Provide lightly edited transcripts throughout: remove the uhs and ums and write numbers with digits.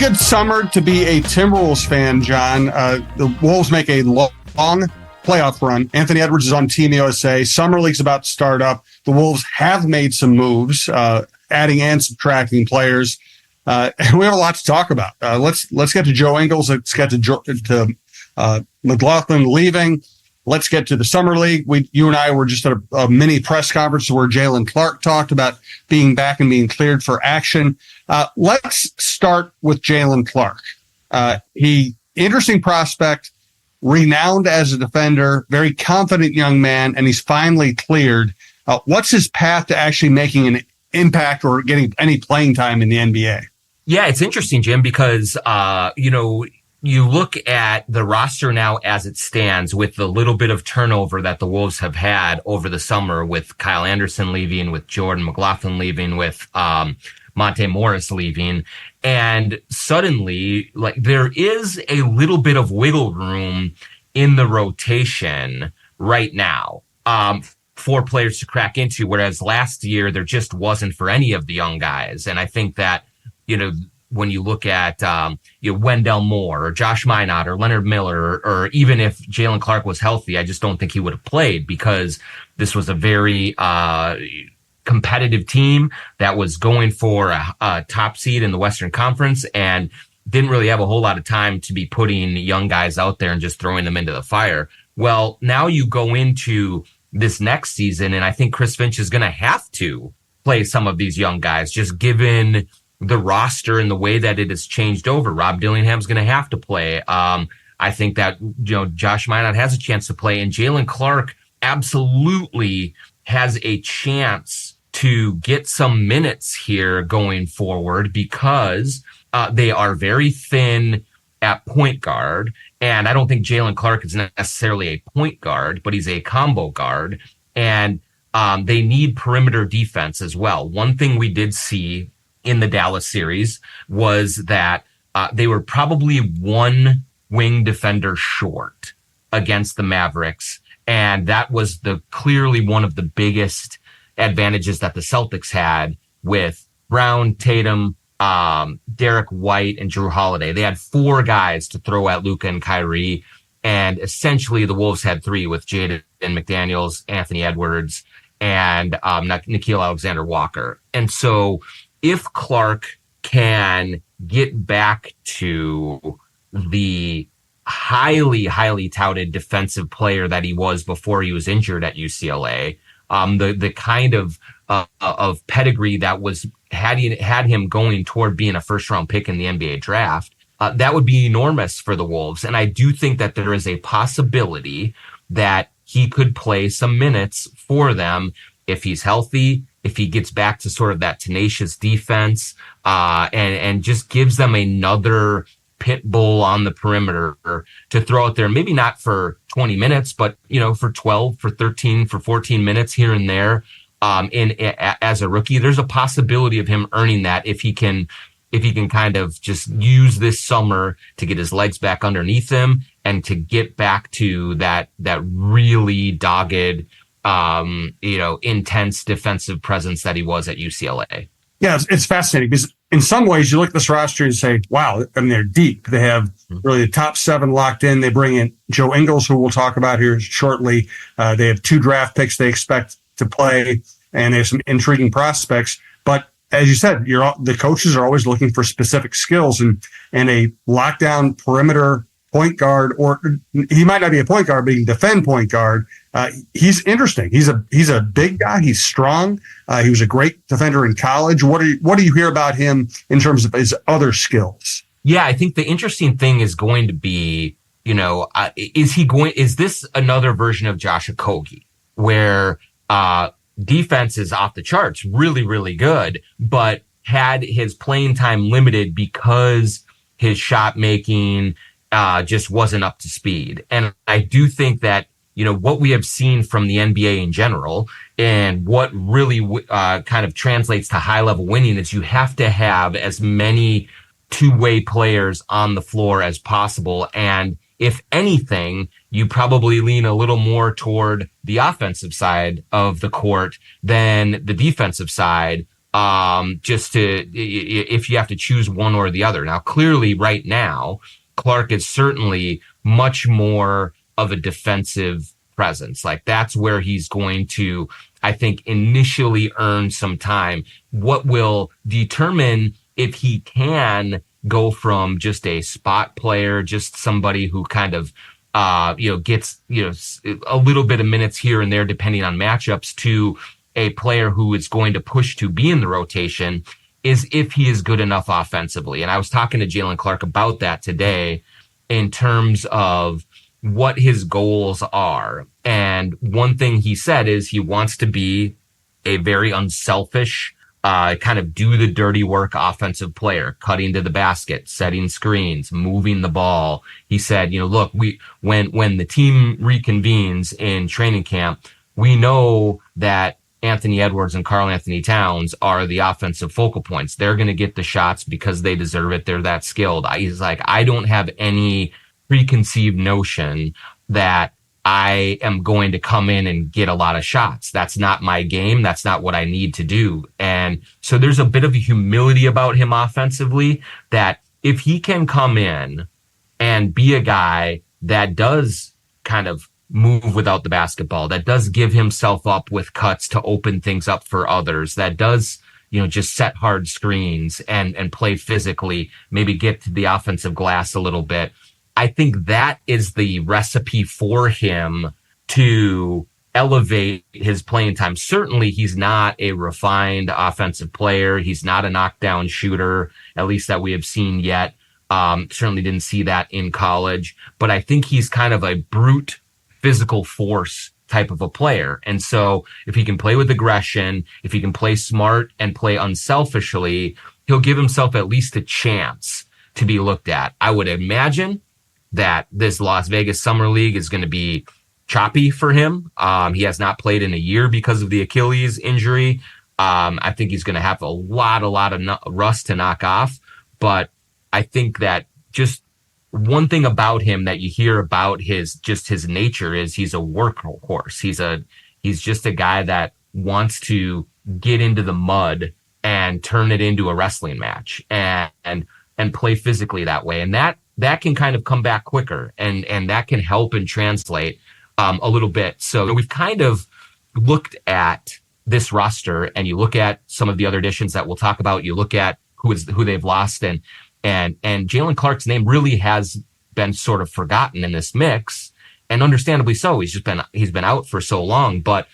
good summer to be a Timberwolves fan, John. The Wolves make a long playoff run. Anthony Edwards is on Team USA. Summer League's about to start up. The Wolves have made some moves, adding and subtracting players. And we have a lot to talk about. Let's get to Joe Ingles. Let's get to McLaughlin leaving. Let's get to the Summer League. You and I were just at a mini press conference where Jalen Clark talked about being back and being cleared for action. Let's start with Jalen Clark. Interesting prospect, renowned as a defender, very confident young man, and he's finally cleared. What's his path to actually making an impact or getting any playing time in the NBA? Yeah, it's interesting, Jim, because, you look at the roster now as it stands with the little bit of turnover that the Wolves have had over the summer with Kyle Anderson leaving, with Jordan McLaughlin leaving, with Monte Morris leaving. And suddenly, there is a little bit of wiggle room in the rotation right now for players to crack into, whereas last year there just wasn't for any of the young guys. And I think that, when you look at Wendell Moore or Josh Minot or Leonard Miller, or even if Jalen Clark was healthy, I just don't think he would have played, because this was a very competitive team that was going for a top seed in the Western Conference and didn't really have a whole lot of time to be putting young guys out there and just throwing them into the fire. Well, now you go into this next season, and I think Chris Finch is going to have to play some of these young guys, just given the roster and the way that it has changed over. Rob Dillingham's going to have to play. I think that, Josh Minot has a chance to play, and Jalen Clark absolutely has a chance to get some minutes here going forward, because they are very thin at point guard. And I don't think Jalen Clark is necessarily a point guard, but he's a combo guard. And they need perimeter defense as well. One thing we did see in the Dallas series was that they were probably one wing defender short against the Mavericks. And that was clearly one of the biggest advantages that the Celtics had with Brown, Tatum, Derek White, and Drew Holiday. They had four guys to throw at Luka and Kyrie. And essentially the Wolves had three with Jaden McDaniels, Anthony Edwards, and Nickeil Alexander-Walker. And so if Clark can get back to the highly, highly touted defensive player that he was before he was injured at UCLA, the kind of pedigree that had him going toward being a first round pick in the NBA draft, that would be enormous for the Wolves. And I do think that there is a possibility that he could play some minutes for them if he's healthy, if he gets back to sort of that tenacious defense, and just gives them another pit bull on the perimeter to throw out there, maybe not for 20 minutes, but, for 12, for 13, for 14 minutes here and there, as a rookie. There's a possibility of him earning that if he can kind of just use this summer to get his legs back underneath him and to get back to that really dogged, intense defensive presence that he was at UCLA. Yeah, it's fascinating because in some ways you look at this roster and say, wow, they're deep. They have really the top seven locked in. They bring in Joe Ingles, who we'll talk about here shortly. They have 2 draft picks they expect to play, and they have some intriguing prospects. But as you said, the coaches are always looking for specific skills, and a lockdown perimeter point guard, or he might not be a point guard, but he can defend point guard. He's interesting. He's a big guy. He's strong. He was a great defender in college. What do you hear about him in terms of his other skills? Yeah, I think the interesting thing is going to be, is this another version of Josh Okogie, where defense is off the charts, really, really good, but had his playing time limited because his shot making just wasn't up to speed. And I do think that, what we have seen from the NBA in general and what really kind of translates to high level winning is you have to have as many two-way players on the floor as possible. And if anything, you probably lean a little more toward the offensive side of the court than the defensive side just if you have to choose one or the other. Now, clearly right now, Clark is certainly much more of a defensive presence. Like that's where he's going to, I think, initially earn some time. What will determine if he can go from just a spot player, just somebody who kind of, gets, a little bit of minutes here and there, depending on matchups, to a player who is going to push to be in the rotation, is if he is good enough offensively. And I was talking to Jalen Clark about that today in terms of what his goals are. And one thing he said is he wants to be a very unselfish, kind of do the dirty work offensive player, cutting to the basket, setting screens, moving the ball. He said, look, when the team reconvenes in training camp, we know that Anthony Edwards and Karl Anthony Towns are the offensive focal points. They're going to get the shots because they deserve it. They're that skilled. He's like, I don't have any preconceived notion that I am going to come in and get a lot of shots. That's not my game. That's not what I need to do. And so there's a bit of a humility about him offensively that if he can come in and be a guy that does kind of move without the basketball, that does give himself up with cuts to open things up for others, that does, just set hard screens and play physically, maybe get to the offensive glass a little bit. I think that is the recipe for him to elevate his playing time. Certainly, he's not a refined offensive player. He's not a knockdown shooter, at least that we have seen yet. Certainly didn't see that in college. But I think he's kind of a brute physical force type of a player. And so if he can play with aggression, if he can play smart and play unselfishly, he'll give himself at least a chance to be looked at. I would imagine that this Las Vegas Summer League is going to be choppy for him. He has not played in a year because of the Achilles injury. I think he's going to have a lot of rust to knock off. But I think that just one thing about him that you hear about his nature is he's a workhorse. He's just a guy that wants to get into the mud and turn it into a wrestling match and play physically that way. And that can kind of come back quicker and that can help and translate a little bit. So we've kind of looked at this roster and you look at some of the other additions that we'll talk about. You look at who they've lost and Jalen Clark's name really has been sort of forgotten in this mix, and understandably so. He's been out for so long. But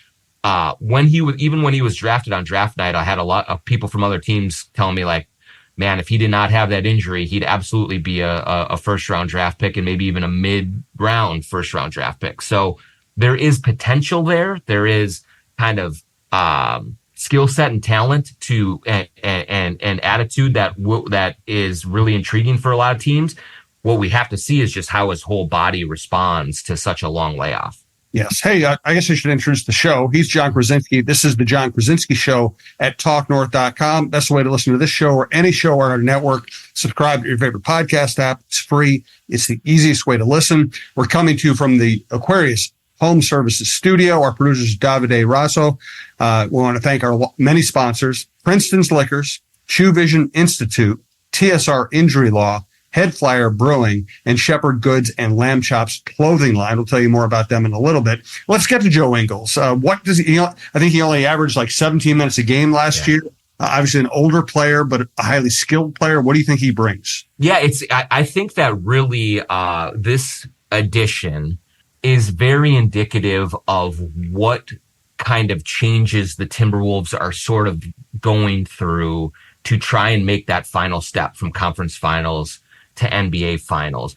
when he was drafted on draft night, I had a lot of people from other teams telling me like, man, if he did not have that injury, he'd absolutely be a first round draft pick and maybe even a mid round first round draft pick. So there is potential there. There is kind of skill set and talent to and attitude that is really intriguing for a lot of teams. What we have to see is just how his whole body responds to such a long layoff. Yes. Hey, I guess I should introduce the show. He's Jon Krawcynski. This is the Jon Krawcynski Show at talknorth.com. That's the way to listen to this show or any show on our network. Subscribe to your favorite podcast app. It's free. It's the easiest way to listen. We're coming to you from the Aquarius Home Services Studio. Our producer is Davide Rasso. We want to thank our many sponsors: Princeton's Liquors, True Vision Institute, TSR Injury Law, Head Flyer Brewing, and Shepherd Goods and Lamb Chops clothing line. We'll tell you more about them in a little bit. Let's get to Joe Ingles. What does he? I think he only averaged like 17 minutes a game last year. Obviously an older player, but a highly skilled player. What do you think he brings? Yeah, I think that really this addition is very indicative of what kind of changes the Timberwolves are sort of going through to try and make that final step from conference finals to NBA finals.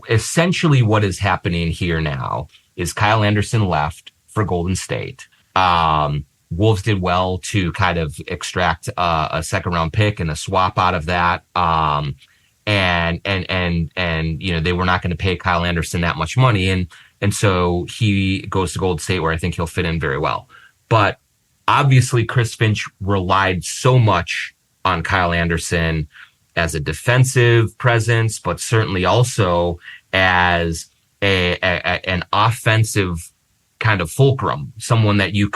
Essentially what is happening here now is Kyle Anderson left for Golden State. Wolves did well to kind of extract a second round pick and a swap out of that. And they were not going to pay Kyle Anderson that much money. And so he goes to Golden State, where I think he'll fit in very well. But obviously Chris Finch relied so much on Kyle Anderson as a defensive presence, but certainly also as an offensive kind of fulcrum, someone that who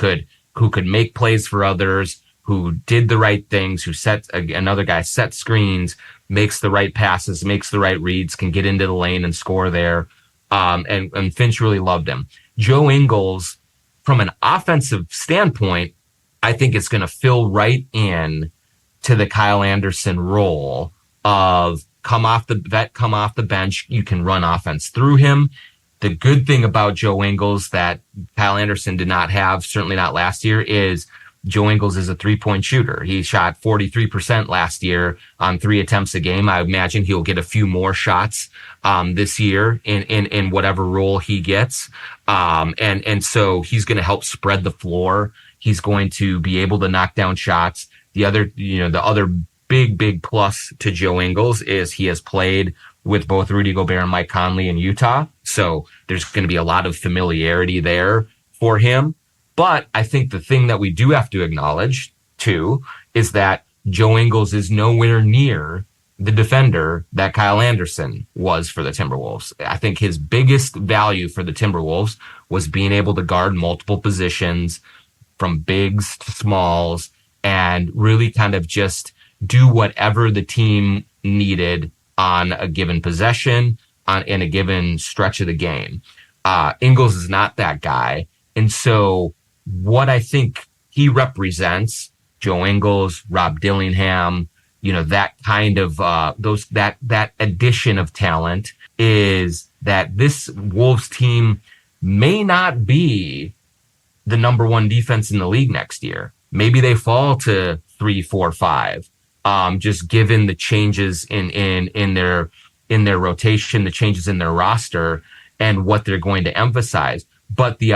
could make plays for others, who did the right things, who another guy set screens, makes the right passes, makes the right reads, can get into the lane and score there. And Finch really loved him. Joe Ingles, from an offensive standpoint, I think it's going to fill right in to the Kyle Anderson role of come off the bench. You can run offense through him. The good thing about Joe Ingles that Kyle Anderson did not have, certainly not last year, is Joe Ingles is a 3-point shooter. He shot 43% last year on 3 attempts a game. I imagine he'll get a few more shots this year in whatever role he gets. And so he's going to help spread the floor. He's going to be able to knock down shots. The other big plus to Joe Ingles is he has played with both Rudy Gobert and Mike Conley in Utah. So there's going to be a lot of familiarity there for him. But I think the thing that we do have to acknowledge, too, is that Joe Ingles is nowhere near the defender that Kyle Anderson was for the Timberwolves. I think his biggest value for the Timberwolves was being able to guard multiple positions from bigs to smalls and really kind of just do whatever the team needed on a given possession, in a given stretch of the game. Ingles is not that guy. And so what I think he represents, Joe Ingles, Rob Dillingham, that kind of, that addition of talent, is that this Wolves team may not be the number 1 defense in the league next year. Maybe they fall to 3, 4, 5. Just given the changes in their rotation, the changes in their roster, and what they're going to emphasize. But the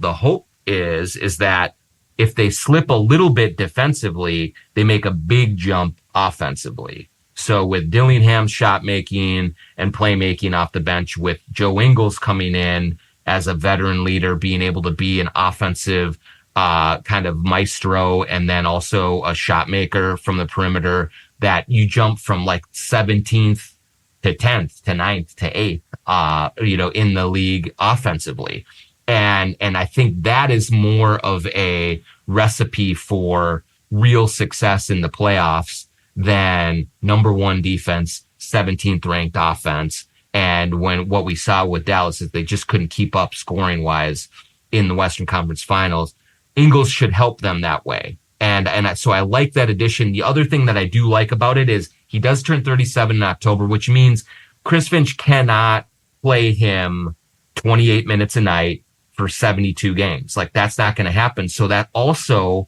hope is that if they slip a little bit defensively, they make a big jump offensively. So with Dillingham's shot making and playmaking off the bench, with Joe Ingles coming in as a veteran leader, being able to be an offensive kind of maestro, and then also a shot maker from the perimeter, that you jump from like 17th to 10th to 9th to 8th, in the league offensively. And I think that is more of a recipe for real success in the playoffs than number 1 defense, 17th ranked offense. And what we saw with Dallas is they just couldn't keep up scoring wise in the Western Conference Finals. Ingles should help them that way. So I like that addition. The other thing that I do like about it is he does turn 37 in October, which means Chris Finch cannot play him 28 minutes a night for 72 games. Like, that's not going to happen. So that also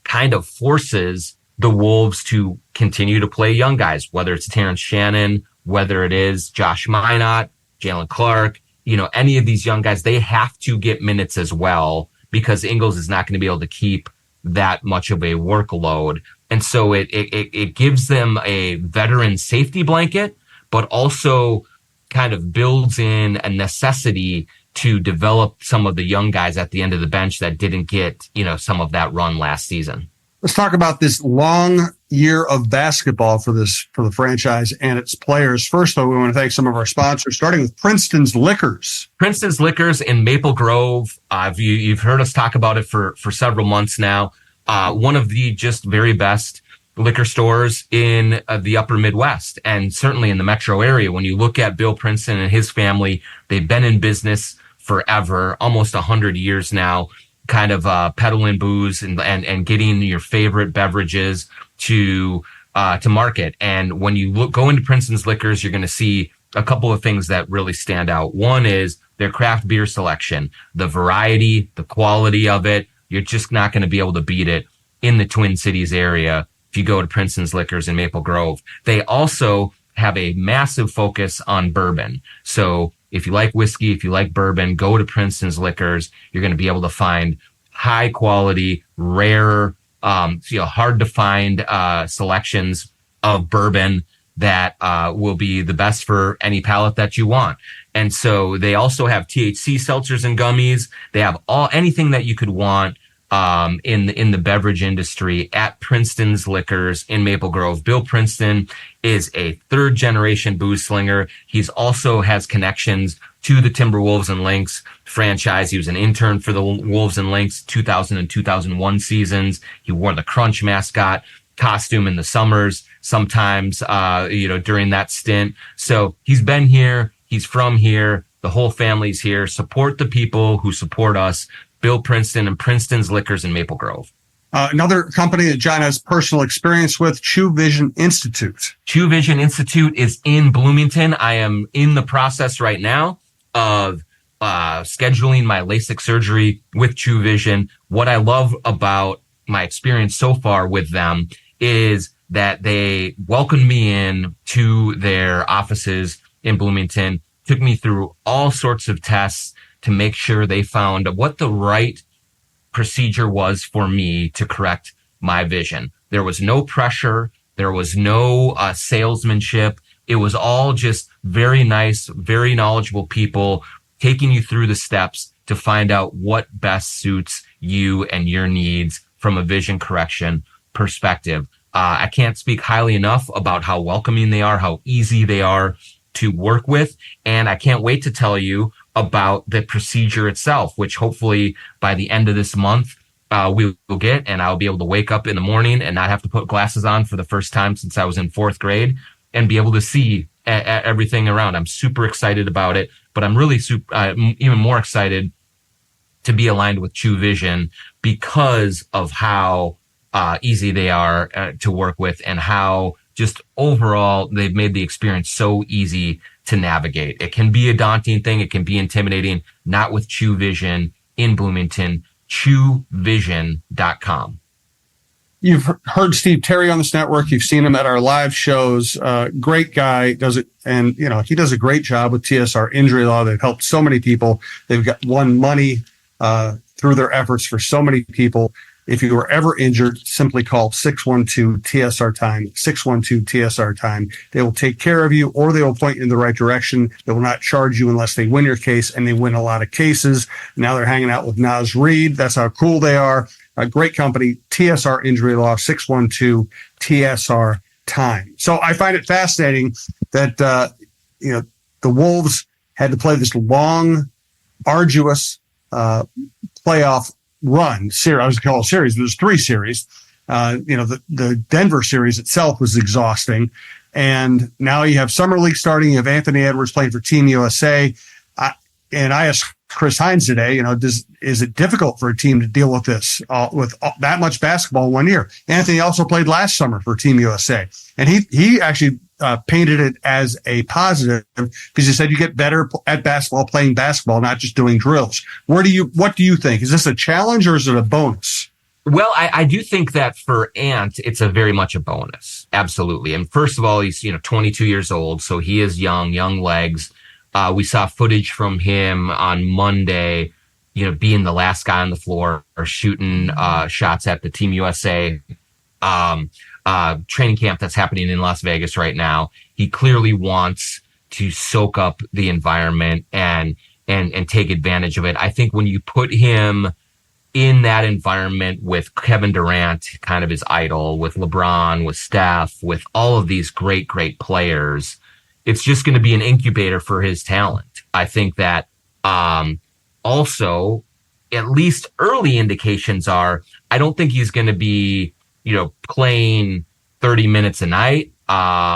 kind of forces the Wolves to continue to play young guys, whether it's Terrence Shannon, whether it is Josh Minott, Jalen Clark, any of these young guys, they have to get minutes as well, because Ingles is not going to be able to keep that much of a workload. And so it gives them a veteran safety blanket, but also kind of builds in a necessity to develop some of the young guys at the end of the bench that didn't get, some of that run last season. Let's talk about this long year of basketball for the franchise and its players. First, though, we want to thank some of our sponsors, starting with Princeton's Liquors. Princeton's Liquors in Maple Grove. You've heard us talk about it for several months now. One of the just very best liquor stores in the upper Midwest, and certainly in the metro area. When you look at Bill Princeton and his family, they've been in business forever, almost 100 years now, kind of peddling booze and getting your favorite beverages to market. And when you go into Princeton's Liquors, you're going to see a couple of things that really stand out. One is their craft beer selection, the variety, the quality of it. You're just not going to be able to beat it in the Twin Cities area if you go to Princeton's Liquors in Maple Grove. They also have a massive focus on bourbon. So if you like whiskey, if you like bourbon, go to Princeton's Liquors. You're going to be able to find high quality, rare, hard to find selections of bourbon that will be the best for any palate that you want. And so they also have THC seltzers and gummies. They have anything that you could want in the beverage industry at Princeton's Liquors in Maple Grove. Bill Princeton is a third generation booze slinger. He's also has connections to the Timberwolves and Lynx franchise. He was an intern for the Wolves and Lynx 2000 and 2001 seasons. He wore the Crunch mascot costume in the summers sometimes, during that stint. So he's been here. He's from here. The whole family's here. Support the people who support us. Bill Princeton and Princeton's Liquors in Maple Grove. Another company that John has personal experience with, True Vision Institute. True Vision Institute is in Bloomington. I am in the process right now of scheduling my LASIK surgery with True Vision. What I love about my experience so far with them is that they welcomed me in to their offices in Bloomington, took me through all sorts of tests to make sure they found what the right procedure was for me to correct my vision. There was no pressure. There was no salesmanship. It was all just very nice, very knowledgeable people taking you through the steps to find out what best suits you and your needs from a vision correction perspective. I can't speak highly enough about how welcoming they are, how easy they are to work with. And I can't wait to tell you about the procedure itself, which hopefully by the end of this month, we will get, and I'll be able to wake up in the morning and not have to put glasses on for the first time since I was in 4th grade and be able to see everything around. I'm super excited about it, but I'm really even more excited to be aligned with True Vision because of how easy they are to work with and how just overall they've made the experience so easy to navigate. It can be a daunting thing. It can be intimidating, not with True Vision in Bloomington, truevision.com. You've heard Steve Terry on this network. You've seen him at our live shows. Great guy, does it. And, he does a great job with TSR Injury Law. They've helped so many people. They've won money through their efforts for so many people. If you were ever injured, simply call 612-TSR-TIME, 612-TSR-TIME. They will take care of you, or they will point you in the right direction. They will not charge you unless they win your case, and they win a lot of cases. Now they're hanging out with Naz Reid. That's how cool they are. A great company, TSR Injury Law, 612-TSR-TIME. So I find it fascinating that, the Wolves had to play this long, arduous playoff run series. I was going to call it a series, but there's 3 series. The Denver series itself was exhausting. And now you have Summer League starting. You have Anthony Edwards playing for Team USA. And I asked Chris Hines today, is it difficult for a team to deal with this, with that much basketball in 1 year? Anthony also played last summer for Team USA. And he actually painted it as a positive because he said you get better at basketball playing basketball, not just doing drills. What do you think? Is this a challenge or is it a bonus? Well, I do think that for Ant, it's a very much a bonus. Absolutely. And first of all, he's, 22 years old. So he is young legs. We saw footage from him on Monday, being the last guy on the floor or shooting shots at the Team USA training camp that's happening in Las Vegas right now. He clearly wants to soak up the environment and take advantage of it. I think when you put him in that environment with Kevin Durant, kind of his idol, with LeBron, with Steph, with all of these great players, it's just going to be an incubator for his talent. I think that also, at least early indications are, I don't think he's going to be playing 30 minutes a night.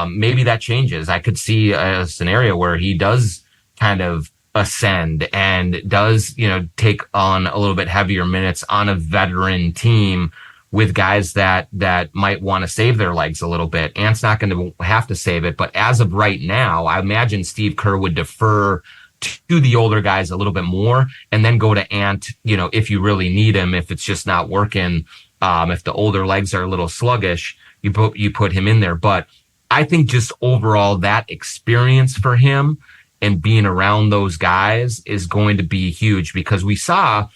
Maybe that changes. I could see a scenario where he does kind of ascend and does, take on a little bit heavier minutes on a veteran team with guys that might want to save their legs a little bit. Ant's not going to have to save it. But as of right now, I imagine Steve Kerr would defer to the older guys a little bit more and then go to Ant, if you really need him, if it's just not working. If the older legs are a little sluggish, you put him in there. But I think just overall that experience for him and being around those guys is going to be huge because we saw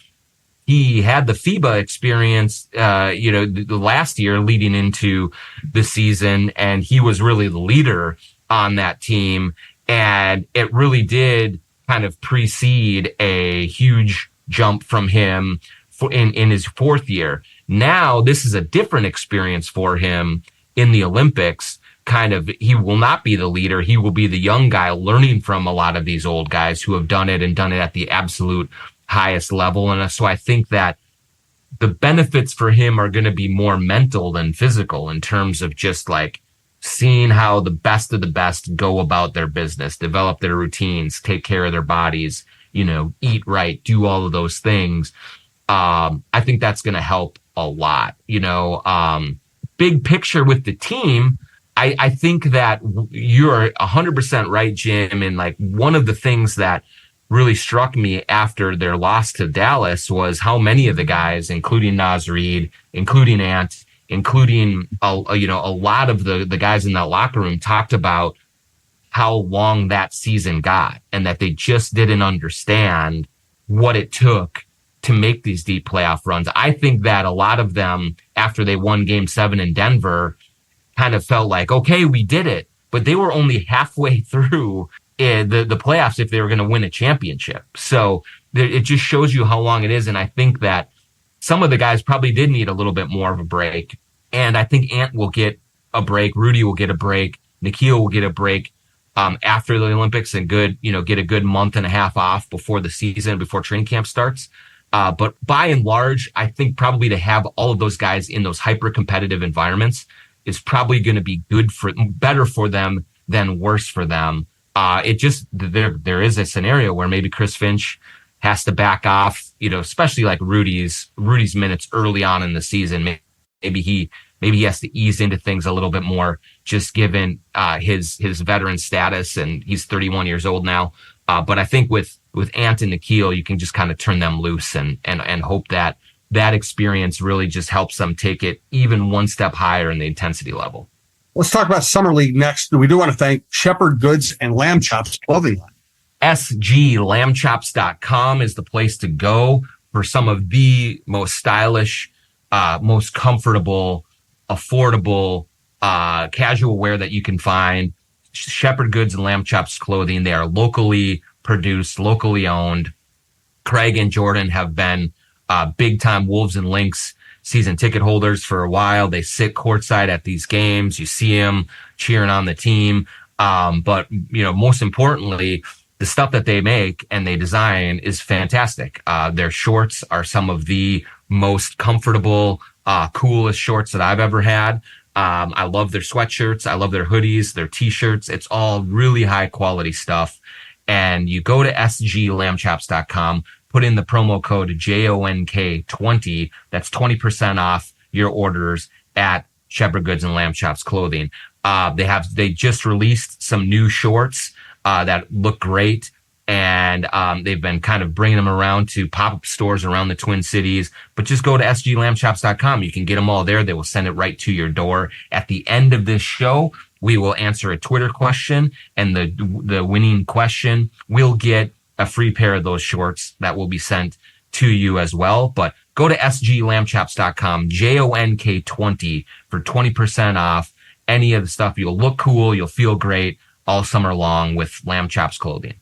he had the FIBA experience, the last year leading into the season, and he was really the leader on that team. And it really did kind of precede a huge jump from him in his fourth year. Now this is a different experience for him in the Olympics. Kind of, he will not be the leader. He will be the young guy learning from a lot of these old guys who have done it and done it at the absolute highest level. And so I think that the benefits for him are going to be more mental than physical in terms of just like seeing how the best of the best go about their business, develop their routines, take care of their bodies, eat right, do all of those things. I think that's going to help a lot, big picture with the team. I think that you're 100% right, Jim. And like one of the things that really struck me after their loss to Dallas was how many of the guys, including Naz Reid, including Ant, including a lot of the guys in that locker room talked about how long that season got and that they just didn't understand what it took to make these deep playoff runs. I think that a lot of them, after they won Game 7 in Denver, kind of felt like, okay, we did it, but they were only halfway through the playoffs if they were going to win a championship. So it just shows you how long it is. And I think that some of the guys probably did need a little bit more of a break. And I think Ant will get a break. Rudy will get a break. Nikhil will get a break after the Olympics and get a good month and a half off before the season, before training camp starts. But by and large, I think probably to have all of those guys in those hyper competitive environments is probably going to be better for them than worse for them. There is a scenario where maybe Chris Finch has to back off, especially like Rudy's minutes early on in the season. Maybe he has to ease into things a little bit more, just given his veteran status, and he's 31 years old now. But I think with Ant and Nikhil, you can just kind of turn them loose and hope that experience really just helps them take it even one step higher in the intensity level. Let's talk about Summer League next. We do want to thank Shepherd Goods and Lamb Chops clothing line. sglambchops.com is the place to go for some of the most stylish, most comfortable, affordable, casual wear that you can find. Shepherd Goods and Lamb Chops clothing. They are locally produced, locally owned. Craig and Jordan have been big time Wolves and Lynx season ticket holders for a while. They sit courtside at these games. You see them cheering on the team. But most importantly, the stuff that they make and they design is fantastic. Their shorts are some of the most comfortable, coolest shorts that I've ever had. I love their sweatshirts. I love their hoodies, their t-shirts. It's all really high quality stuff. And you go to sglambchops.com, put in the promo code JONK20. That's 20% off your orders at Shepherd Goods and Lamb Chops clothing. They just released some new shorts that look great. And they've been kind of bringing them around to pop-up stores around the Twin Cities. But just go to sglambchops.com. You can get them all there. They will send it right to your door. At the end of this show, we will answer a Twitter question, and the winning question will get a free pair of those shorts that will be sent to you as well. But go to sglambchops.com, JONK20 for 20% off any of the stuff. You'll look cool. You'll feel great all summer long with Lamb Chops clothing.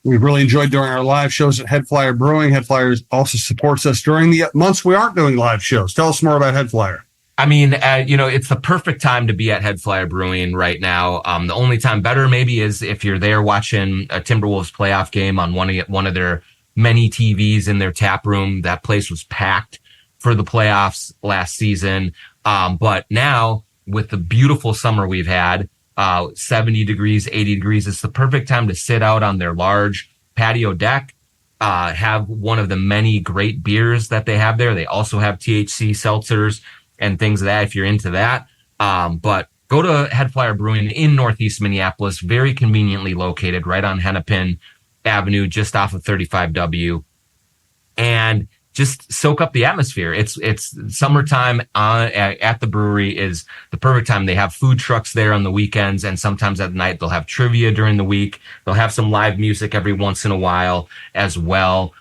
We've really enjoyed doing our live shows at Head Flyer Brewing. Head Flyer also supports us during the months we aren't doing live shows. Tell us more about Head Flyer. I mean, it's the perfect time to be at Head Flyer Brewing right now. The only time better maybe is if you're there watching a Timberwolves playoff game on one of their many TVs in their tap room. That place was packed for the playoffs last season. But now with the beautiful summer we've had, 70 degrees, 80 degrees, it's the perfect time to sit out on their large patio deck, have one of the many great beers that they have there. They also have THC seltzers and things like that if you're into that. But go to Head Flyer Brewing in Northeast Minneapolis, very conveniently located right on Hennepin Avenue, just off of 35W. And just soak up the atmosphere. It's summertime at the brewery is the perfect time. They have food trucks there on the weekends, and sometimes at night they'll have trivia during the week. They'll have some live music every once in a while as well.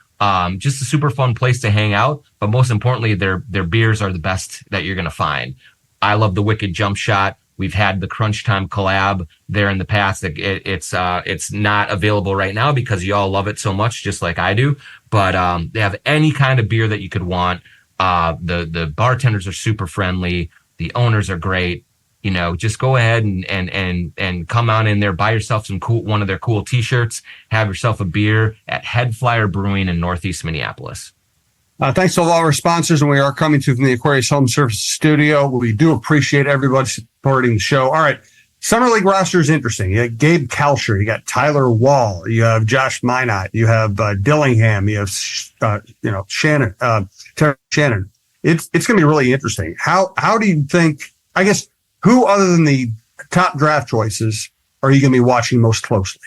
Just a super fun place to hang out. But most importantly, their beers are the best that you're going to find. I love the Wicked Jump Shot. We've had the Crunch Time collab there in the past. It's not available right now because you all love it so much, just like I do. But they have any kind of beer that you could want. The bartenders are super friendly. The owners are great. Just go ahead and come on in there, buy yourself one of their cool t-shirts, have yourself a beer at Head Flyer Brewing in Northeast Minneapolis. Thanks to all our sponsors, and we are coming to you from the Aquarius Home Services Studio. We do appreciate everybody supporting the show. All right. Summer League roster is interesting. You got Gabe Kalsher, you got Tyler Wall, you have Josh Minot, you have Dillingham, you have Shannon, Terry Shannon. It's going to be really interesting. How do you think? I guess who other than the top draft choices are you going to be watching most closely?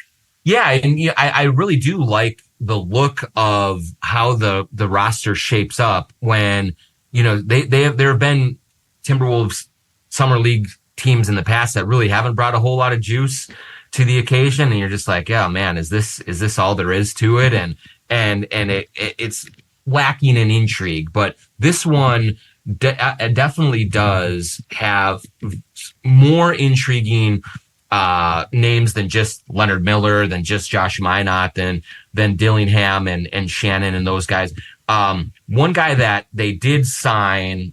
Yeah, and I really do like the look of how the roster shapes up when there have been Timberwolves Summer League teams in the past that really haven't brought a whole lot of juice to the occasion, and you're just like, yeah, man, is this all there is to it? And it's lacking in intrigue, but this one definitely does have more intriguing names than just Leonard Miller, than just Josh Minot, than Dillingham and Shannon and those guys. One guy that they did sign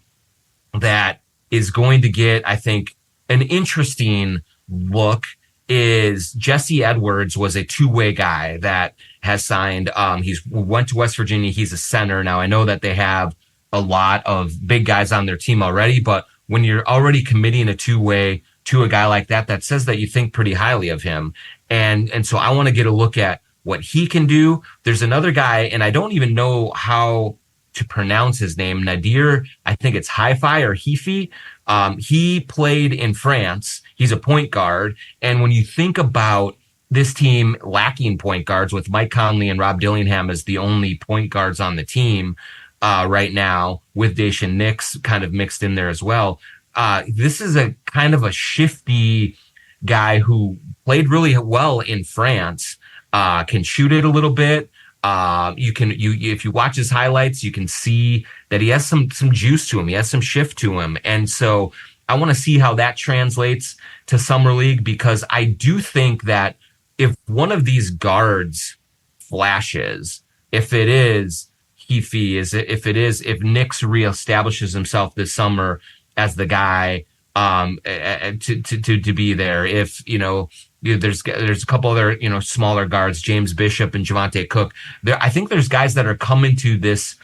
that is going to get, I think, an interesting look is Jesse Edwards. Was a two-way guy that has signed. He went to West Virginia. He's a center. Now, I know that they have a lot of big guys on their team already, but when you're already committing a two-way to a guy like that says that you think pretty highly of him. And so I want to get a look at what he can do. There's another guy, and I don't even know how to pronounce his name, Nadir, I think it's Hi-Fi or Hifi. He played in France. He's a point guard. And when you think about this team lacking point guards with Mike Conley and Rob Dillingham as the only point guards on the team right now, with Dacian Nix kind of mixed in there as well, this is a kind of a shifty guy who played really well in France, can shoot it a little bit. If you watch his highlights, you can see that he has some juice to him. He has some shift to him. And so I want to see how that translates to Summer League, because I do think that if one of these guards flashes, if it is Heafy, if Nix reestablishes himself this summer as the guy to be there, if there's a couple other smaller guards, James Bishop and Javonte Cook. I think there's guys that are coming to this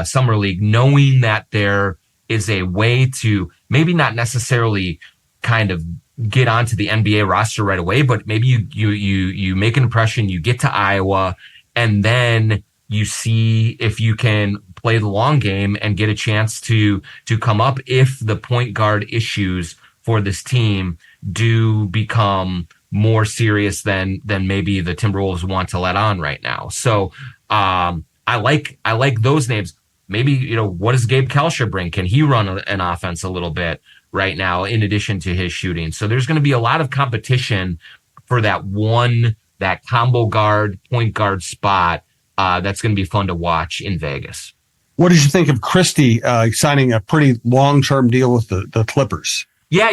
Summer League knowing that there is a way to maybe not necessarily kind of get onto the NBA roster right away, but maybe you make an impression, you get to Iowa, and then you see if you can play the long game and get a chance to come up if the point guard issues for this team do become more serious than maybe the Timberwolves want to let on right now. So I like those names. Maybe, what does Gabe Kalsher bring? Can he run an offense a little bit right now in addition to his shooting? So there's going to be a lot of competition for that combo guard, point guard spot. That's going to be fun to watch in Vegas. What did you think of Christie signing a pretty long-term deal with the Clippers? Yeah,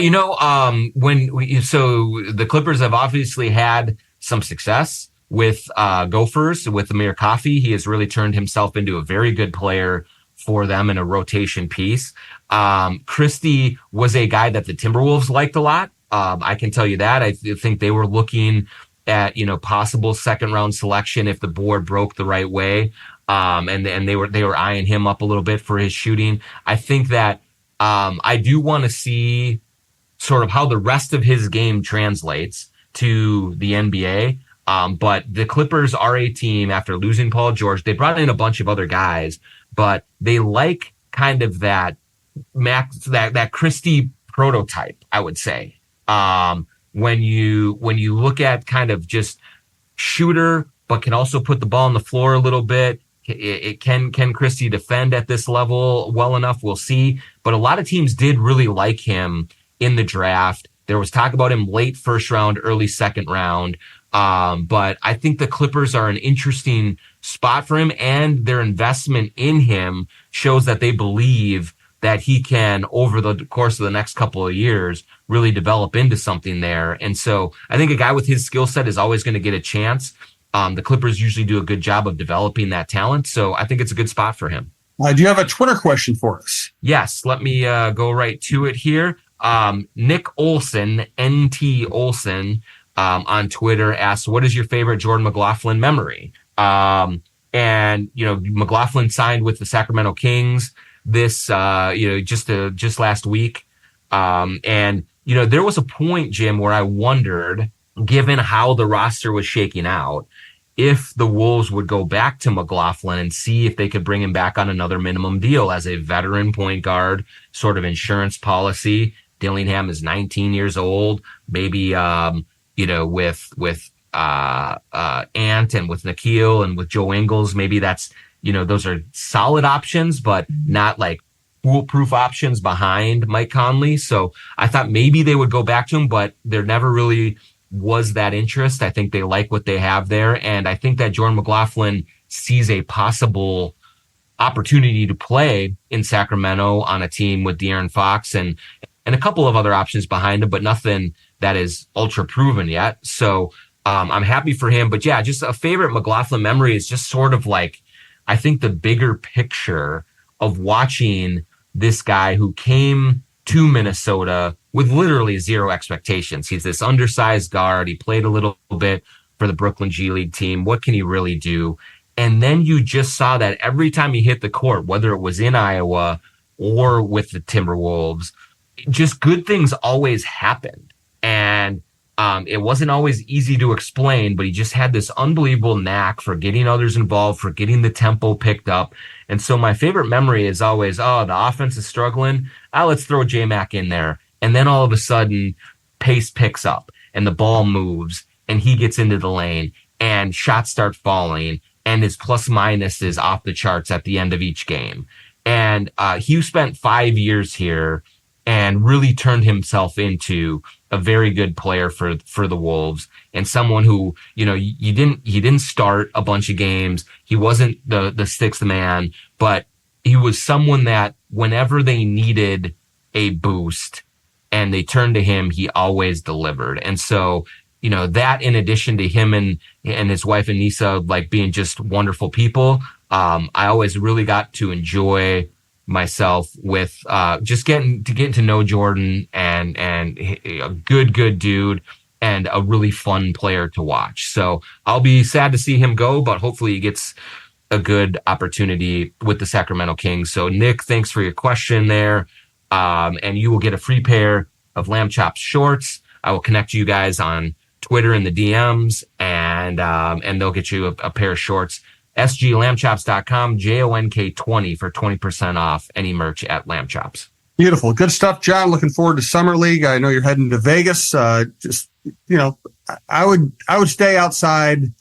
so the Clippers have obviously had some success with Gophers, with Amir Coffey. He has really turned himself into a very good player for them in a rotation piece. Christie was a guy that the Timberwolves liked a lot. I can tell you that. I think they were looking at, possible second round selection if the board broke the right way. And they were eyeing him up a little bit for his shooting. I think that I do want to see sort of how the rest of his game translates to the NBA. But the Clippers are a team, after losing Paul George, they brought in a bunch of other guys, but they like kind of that Christie prototype, I would say. When you look at kind of just shooter, but can also put the ball on the floor a little bit. Can Christie defend at this level well enough? We'll see. But a lot of teams did really like him in the draft. There was talk about him late first round, early second round. But I think the Clippers are an interesting spot for him, and their investment in him shows that they believe that he can, over the course of the next couple of years, really develop into something there. And so I think a guy with his skill set is always going to get a chance. The Clippers usually do a good job of developing that talent. So I think it's a good spot for him. Do you have a Twitter question for us? Yes. Let me go right to it here. Nick Olson, NT Olson, on Twitter asks, what is your favorite Jordan McLaughlin memory? And, McLaughlin signed with the Sacramento Kings this, just last week. And there was a point, Jim, where I wondered, given how the roster was shaking out, if the Wolves would go back to McLaughlin and see if they could bring him back on another minimum deal as a veteran point guard, sort of insurance policy. Dillingham is 19 years old, maybe, with Ant and with Nikhil and with Joe Ingles, maybe that's, those are solid options, but not like foolproof options behind Mike Conley. So I thought maybe they would go back to him, but there never really was that interest. I think they like what they have there. And I think that Jordan McLaughlin sees a possible opportunity to play in Sacramento on a team with De'Aaron Fox and a couple of other options behind him, but nothing that is ultra proven yet. So I'm happy for him. But yeah, just a favorite McLaughlin memory is just sort of like, I think the bigger picture of watching this guy who came to Minnesota with literally zero expectations. He's this undersized guard. He played a little bit for the Brooklyn G League team. What can he really do? And then you just saw that every time he hit the court, whether it was in Iowa or with the Timberwolves, just good things always happened. And it wasn't always easy to explain, but he just had this unbelievable knack for getting others involved, for getting the tempo picked up. And so my favorite memory is always, the offense is struggling. Let's throw J-Mac in there. And then all of a sudden, pace picks up and the ball moves and he gets into the lane and shots start falling and his plus minus is off the charts at the end of each game. And he spent 5 years here and really turned himself into a very good player for the Wolves and someone who, he didn't start a bunch of games. He wasn't the sixth man, but he was someone that whenever they needed a boost and they turned to him, he always delivered. And so, that in addition to him and his wife Anissa, like being just wonderful people, I always really got to enjoy myself with just getting to know Jordan and a good dude and a really fun player to watch. So I'll be sad to see him go, but hopefully he gets a good opportunity with the Sacramento Kings. So Nick, thanks for your question there. And you will get a free pair of Lamb Chops shorts. I will connect you guys on Twitter in the DMs and they'll get you a pair of shorts. sglambchops.com, JONK20 for 20% off any merch at Lamb Chops. Beautiful. Good stuff, John. Looking forward to Summer League. I know you're heading to Vegas. I would stay outside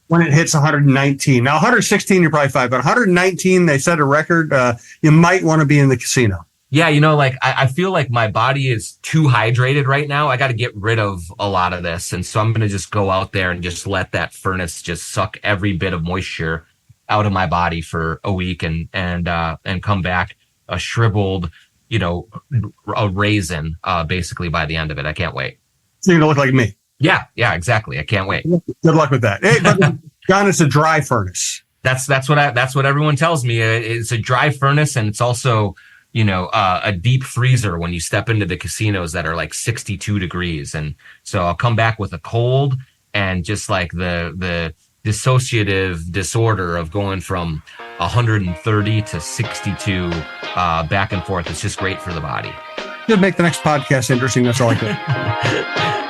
when it hits 119. Now, 116, you're probably fine, but 119, they set a record. You might want to be in the casino. Yeah, I feel like my body is too hydrated right now. I got to get rid of a lot of this. And so I'm going to just go out there and just let that furnace just suck every bit of moisture out of my body for a week and come back a shriveled, a raisin, basically by the end of it. I can't wait. So you're going to look like me. Yeah, exactly. I can't wait. Good luck with that. Hey, John, it's a dry furnace. That's what everyone tells me. It's a dry furnace and it's also, a deep freezer when you step into the casinos that are like 62 degrees. And so I'll come back with a cold and just like the dissociative disorder of going from 130 to 62 back and forth. It's just great for the body. Should make the next podcast interesting. That's all I can.